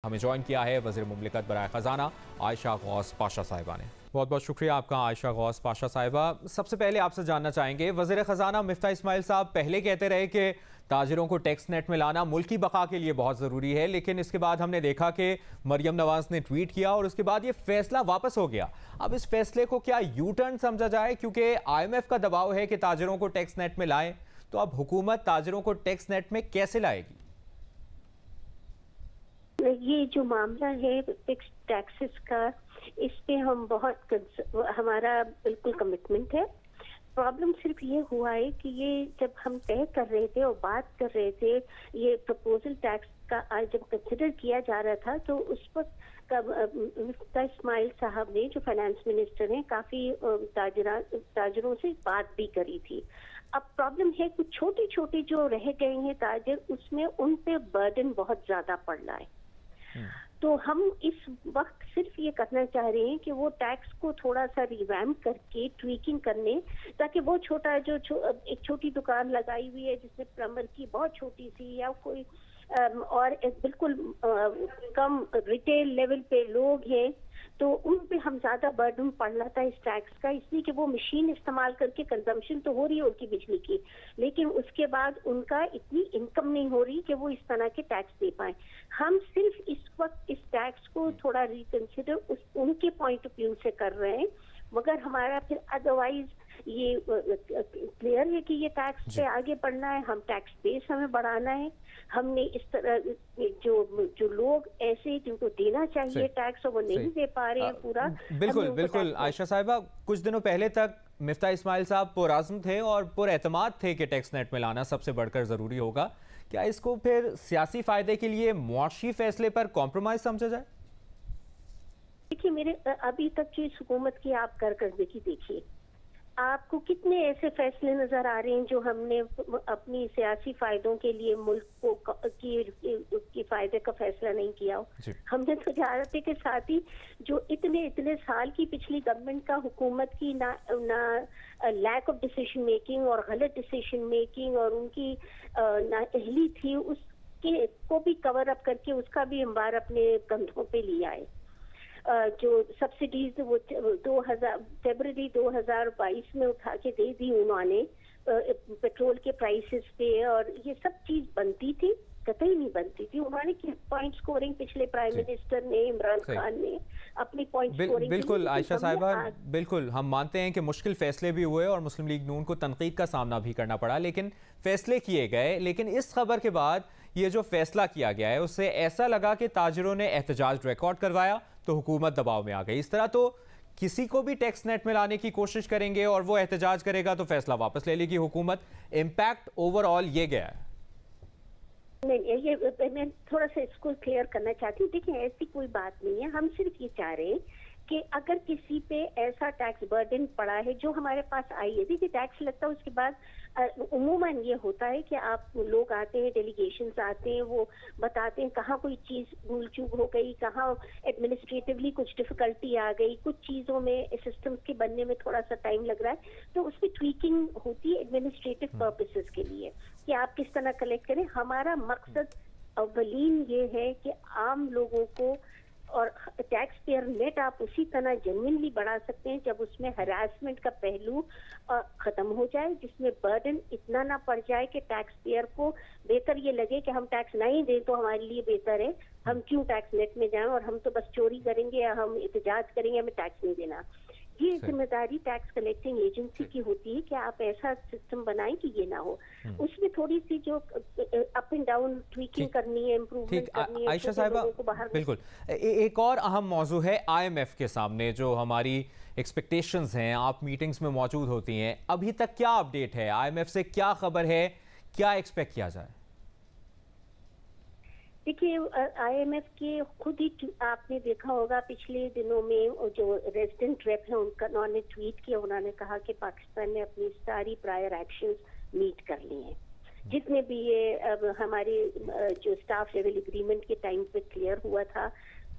ہمیں جوائن کیا ہے وزیر مملکت برائے خزانہ عائشہ غوث پاشا صاحبہ نے۔ بہت بہت شکریہ آپ کا عائشہ غوث پاشا صاحبہ۔ سب سے پہلے آپ سے جاننا چاہیں گے، وزیر خزانہ مفتاح اسماعیل صاحب پہلے کہتے رہے کہ تاجروں کو ٹیکس نیٹ میں لانا ملک کی بقا کے لیے بہت ضروری ہے، لیکن اس کے بعد ہم نے دیکھا کہ مریم نواز نے ٹویٹ کیا اور اس کے بعد یہ فیصلہ واپس ہو گیا۔ اب اس فیصلے کو کیا یو ٹرن سمجھا جائے؟ کیونکہ IMF کا دباؤ ہے کہ تاجروں کو ٹیکس نیٹ میں لائیں، تو اب حکومت تاجروں کو ٹیکس نیٹ میں کیسے لائے گی؟ یہ جو معاملہ ہے فکس ٹیکسز کا، اس پہ ہم ہمارا بالکل کمٹمنٹ ہے۔ پرابلم صرف یہ ہوا ہے کہ یہ جب ہم طے کر رہے تھے اور بات کر رہے تھے، یہ پرپوزل ٹیکس کا جب کنسیڈر کیا جا رہا تھا، تو اس وقت مفتاح اسماعیل صاحب نے جو فائنانس منسٹر ہیں کافی تاجروں سے بات بھی کری تھی۔ اب پرابلم ہے کچھ چھوٹی چھوٹی جو رہ گئے ہیں تاجر، اس میں ان پہ برڈن بہت زیادہ پڑ رہا ہے۔ تو ہم اس وقت صرف یہ کرنا چاہ رہے ہیں کہ وہ ٹیکس کو تھوڑا سا ریویمپ کر کے ٹویکنگ کرنے، تاکہ وہ چھوٹا جو ایک چھوٹی دکان لگائی ہوئی ہے جس میں پلمبر کی بہت چھوٹی سی، یا کوئی اور بالکل کم ریٹیل لیول پہ لوگ ہیں، تو ان پہ ہم زیادہ برڈن پڑ رہا تھا اس ٹیکس کا، اس لیے کہ وہ مشین استعمال کر کے کنزمپشن تو ہو رہی ہے ان کی بجلی کی، لیکن اس کے بعد ان کا اتنی انکم نہیں ہو رہی کہ وہ اس طرح کے ٹیکس دے پائیں۔ ہم صرف اس وقت اس ٹیکس کو تھوڑا ریکنسیڈر ان کے پوائنٹ آف ویو سے کر رہے ہیں، مگر ہمارا پھر ادروائز یہ کلیئر ہے کہ یہ ٹیکس پہ آگے بڑھنا ہے، ہم ٹیکس بیس ہمیں بڑھانا ہے۔ ہم نے اس طرح جو لوگ ایسے جن کو دینا چاہیے ٹیکس اور وہ نہیں دے پا رہے ہیں پورا۔ بالکل عائشہ صاحبہ، کچھ دنوں پہلے تک مفتاح اسماعیل صاحب پرعزم تھے اور پر اعتماد تھے کہ ٹیکس نیٹ میں لانا سب سے بڑھ کر ضروری ہوگا۔ کیا اس کو پھر سیاسی فائدے کے لیے معاشی فیصلے پر کمپرومائز سمجھا جائے؟ دیکھیے، میرے ابھی تک کی حکومت کی آپ کارکردگی دیکھیے، آپ کو کتنے ایسے فیصلے نظر آ رہے ہیں جو ہم نے اپنی سیاسی فائدوں کے لیے ملک کو کی فائدے کا فیصلہ نہیں کیا ہو۔ ہم نے تجارت کے ساتھ ہی جو اتنے سال کی پچھلی گورنمنٹ کا حکومت کی نہ لیک آف ڈیسیشن میکنگ اور غلط ڈیسیشن میکنگ اور ان کی نہ اہلی تھی، اس کے کو بھی کور اپ کر کے اس کا بھی انبار اپنے کندھوں پہ لیا ہے۔ جو سبسڈیز وہ فیبرری 2022 میں اٹھا کے دے دی انہوں نے پیٹرول کے پرائسز پہ، اور یہ سب چیز بنتی تھی، قطعی نہیں بنتی تھی۔ انہوں نے پوائنٹ سکورنگ پچھلے پرائم منسٹر نے عمران خان نے اپنی پوائنٹ سکورنگ۔ بالکل عائشہ صاحبہ، بالکل ہم مانتے ہیں کہ مشکل فیصلے بھی ہوئے اور مسلم لیگ نون کو تنقید کا سامنا بھی کرنا پڑا، لیکن فیصلے کیے گئے۔ لیکن اس خبر کے بعد یہ جو فیصلہ کیا گیا ہے اس سے ایسا لگا کہ تاجروں نے احتجاج ریکارڈ کروایا تو حکومت دباؤ میں آ گئی۔ اس طرح تو کسی کو بھی ٹیکس نیٹ میں لانے کی کوشش کریں گے اور وہ احتجاج کرے گا تو فیصلہ واپس لے لے گی حکومت۔ امپیکٹ اوور آل یہ گیا ہے۔ نہیں، یہ میں تھوڑا سا اس کو کلیئر کرنا چاہتی ہوں۔ دیکھیں، ایسی کوئی بات نہیں ہے، ہم صرف یہ چاہ رہے ہیں کہ اگر کسی پہ ایسا ٹیکس برڈن پڑا ہے جو ہمارے پاس آئی ہے، دیکھیے ٹیکس لگتا ہے، اس کے بعد عموماً یہ ہوتا ہے کہ آپ لوگ آتے ہیں، ڈیلیگیشنز آتے ہیں، وہ بتاتے ہیں کہاں کوئی چیز بھول چوک ہو گئی، کہاں ایڈمنسٹریٹولی کچھ ڈفیکلٹی آ گئی، کچھ چیزوں میں سسٹمز کے بننے میں تھوڑا سا ٹائم لگ رہا ہے، تو اس میں ٹویکنگ ہوتی ہے ایڈمنسٹریٹو پرپسز کے لیے کہ آپ کس طرح کلیکٹ کریں۔ ہمارا مقصد اولین یہ ہے کہ عام لوگوں کو اور ٹیکس پیئر نیٹ آپ اسی طرح جینوئنلی بڑھا سکتے ہیں جب اس میں ہراسمنٹ کا پہلو ختم ہو جائے، جس میں برڈن اتنا نہ پڑ جائے کہ ٹیکس پیئر کو بہتر یہ لگے کہ ہم ٹیکس نہیں دیں تو ہمارے لیے بہتر ہے، ہم کیوں ٹیکس نیٹ میں جائیں اور ہم تو بس چوری کریں گے یا ہم احتجاج کریں گے، ہمیں ٹیکس نہیں دینا۔ یہ ذمہ داری ٹیکس کلیکٹنگ ایجنسی کی ہوتی ہے کہ آپ ایسا سسٹم بنائیں کہ یہ نہ ہو۔ اس میں تھوڑی سی جو اپ اینڈ ڈاؤن ٹویکنگ کرنی ہے، امپروومنٹ کرنی ہے۔ عائشہ صاحبہ، بالکل ایک اور اہم موضوع ہے IMF کے سامنے جو ہماری ایکسپیکٹیشنز ہیں، آپ میٹنگز میں موجود ہوتی ہیں، ابھی تک کیا اپڈیٹ ہے؟ IMF سے کیا خبر ہے، کیا ایکسپیکٹ کیا جائے؟ دیکھیے، IMF کے خود ہی آپ نے دیکھا ہوگا پچھلے دنوں میں جو ریزیڈنٹ ریپ ہیں انہوں نے ٹویٹ کیا، انہوں نے کہا کہ پاکستان نے اپنی ساری پرائر ایکشنز میٹ کر لی ہیں، جتنے بھی یہ ہمارے جو سٹاف لیول اگریمنٹ کے ٹائم پہ کلیئر ہوا تھا،